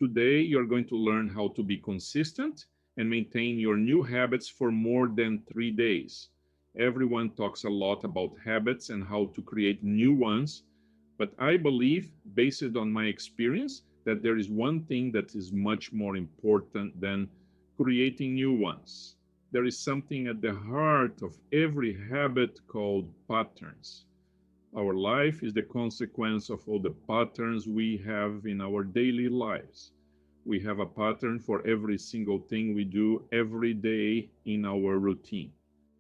Today, you're going to learn how to be consistent and maintain your new habits for more than 3 days. Everyone talks a lot about habits and how to create new ones, but I believe, based on my experience, that there is one thing that is much more important than creating new ones. There is something at the heart of every habit called patterns. Our life is the consequence of all the patterns we have in our daily lives. We have a pattern for every single thing we do every day in our routine.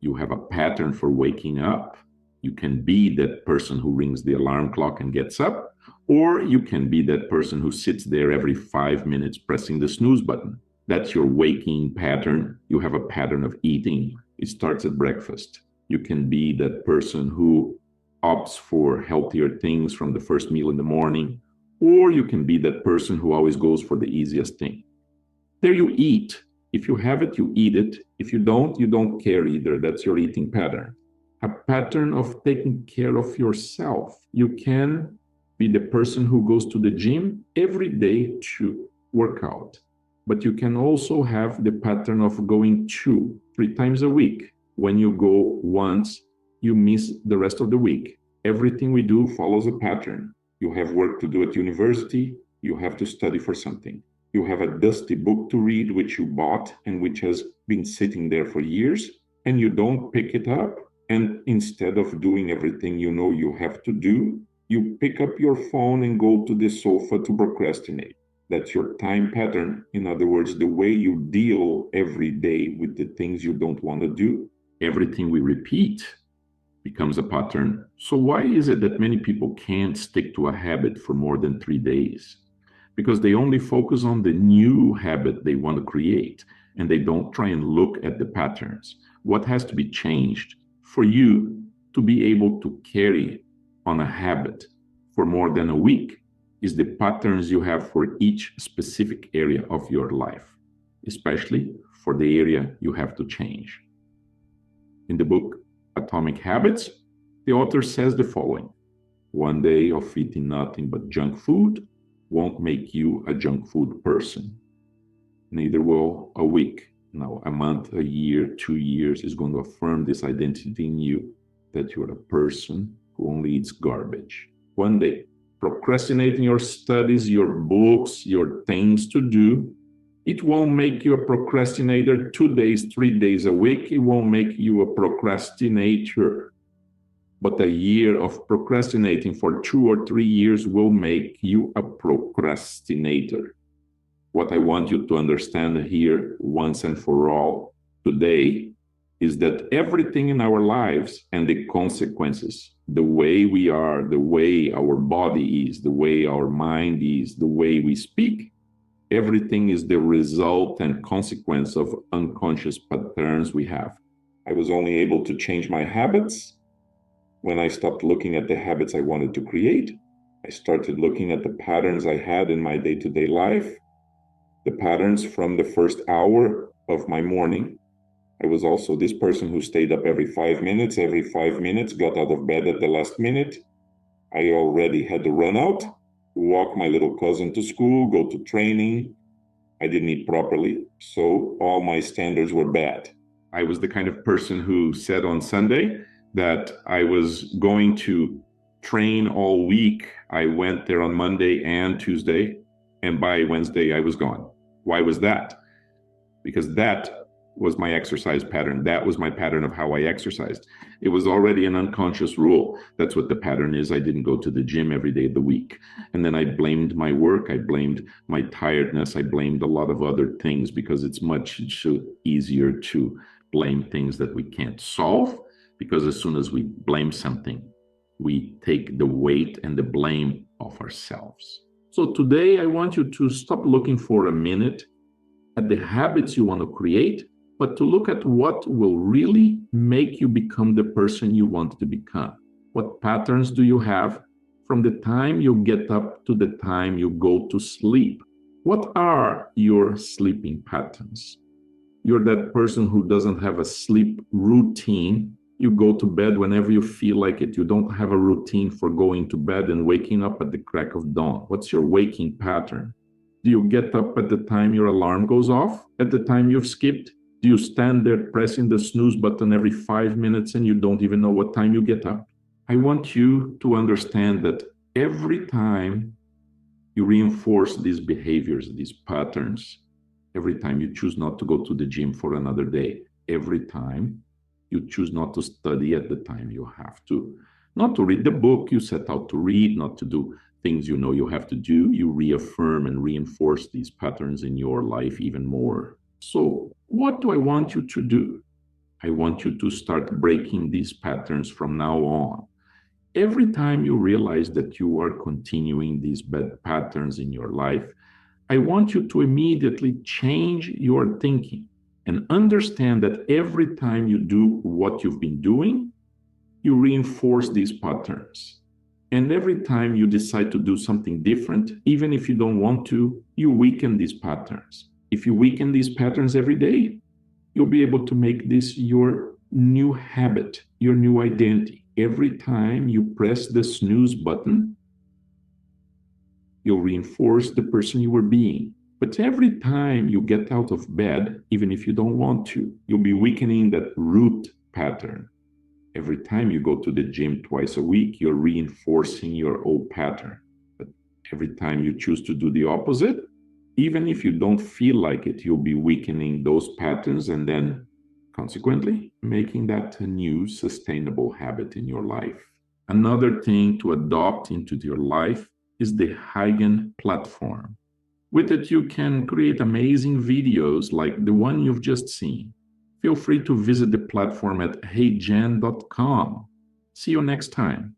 You have a pattern for waking up. You can be that person who rings the alarm clock and gets up, or you can be that person who sits there every 5 minutes pressing the snooze button. That's your waking pattern. You have a pattern of eating. It starts at breakfast. You can be that person who opts for healthier things from the first meal in the morning, or you can be that person who always goes for the easiest thing. There you eat. If you have it, you eat it. If you don't care either. That's your eating pattern. A pattern of taking care of yourself. You can be the person who goes to the gym every day to work out. But you can also have the pattern of going 2-3 times a week. When you go once, you miss the rest of the week. Everything we do follows a pattern. You have work to do at university. You have to study for something. You have a dusty book to read, which you bought and which has been sitting there for years, and you don't pick it up. And instead of doing everything you know you have to do, you pick up your phone and go to the sofa to procrastinate. That's your time pattern. In other words, the way you deal every day with the things you don't want to do. Everything we repeat becomes a pattern. So why is it that many people can't stick to a habit for more than 3 days? Because they only focus on the new habit they want to create, and they don't try and look at the patterns. What has to be changed for you to be able to carry on a habit for more than a week is the patterns you have for each specific area of your life, especially for the area you have to change. In the book Atomic Habits, the author says the following: one day of eating nothing but junk food won't make you a junk food person. Neither will a week. Now, a month, a year, 2 years is going to affirm this identity in you that you're a person who only eats garbage. One day, procrastinating your studies, your books, your things to do, it won't make you a procrastinator 2 days, 3 days a week. It won't make you a procrastinator. But a year of procrastinating for 2 or 3 years will make you a procrastinator. What I want you to understand here once and for all today is that everything in our lives and the consequences, the way we are, the way our body is, the way our mind is, the way we speak, everything is the result and consequence of unconscious patterns we have. I was only able to change my habits when I stopped looking at the habits I wanted to create. I started looking at the patterns I had in my day-to-day life, the patterns from the first hour of my morning. I was also this person who stayed up every 5 minutes, got out of bed at the last minute. I already had to run out, walk my little cousin to school, go to training. I didn't eat properly, so all my standards were bad. I was the kind of person who said on Sunday that I was going to train all week. I went there on Monday and Tuesday, and by Wednesday I was gone. Why was that? Because that was my exercise pattern. That was my pattern of how I exercised. It was already an unconscious rule. That's what the pattern is. I didn't go to the gym every day of the week. And then I blamed my work. I blamed my tiredness. I blamed a lot of other things because it's much easier to blame things that we can't solve, because as soon as we blame something, we take the weight and the blame off ourselves. So today I want you to stop looking for a minute at the habits you want to create, but to look at what will really make you become the person you want to become. What patterns do you have from the time you get up to the time you go to sleep? What are your sleeping patterns? You're that person who doesn't have a sleep routine. You go to bed whenever you feel like it. You don't have a routine for going to bed and waking up at the crack of dawn. What's your waking pattern? Do you get up at the time your alarm goes off? At the time you've skipped? Do you stand there pressing the snooze button every 5 minutes and you don't even know what time you get up? I want you to understand that every time you reinforce these behaviors, these patterns, every time you choose not to go to the gym for another day, every time you choose not to study at the time you have to, not to read the book you set out to read, not to do things you know you have to do, you reaffirm and reinforce these patterns in your life even more. So, what do I want you to do? I want you to start breaking these patterns from now on. Every time you realize that you are continuing these bad patterns in your life, I want you to immediately change your thinking and understand that every time you do what you've been doing, you reinforce these patterns. And every time you decide to do something different, even if you don't want to, you weaken these patterns. If you weaken these patterns every day, you'll be able to make this your new habit, your new identity. Every time you press the snooze button, you'll reinforce the person you were being. But every time you get out of bed, even if you don't want to, you'll be weakening that root pattern. Every time you go to the gym twice a week, you're reinforcing your old pattern. But every time you choose to do the opposite, even if you don't feel like it, you'll be weakening those patterns and then consequently making that a new sustainable habit in your life. Another thing to adopt into your life is the Hagen platform. With it, you can create amazing videos like the one you've just seen. Feel free to visit the platform at heygen.com. See you next time.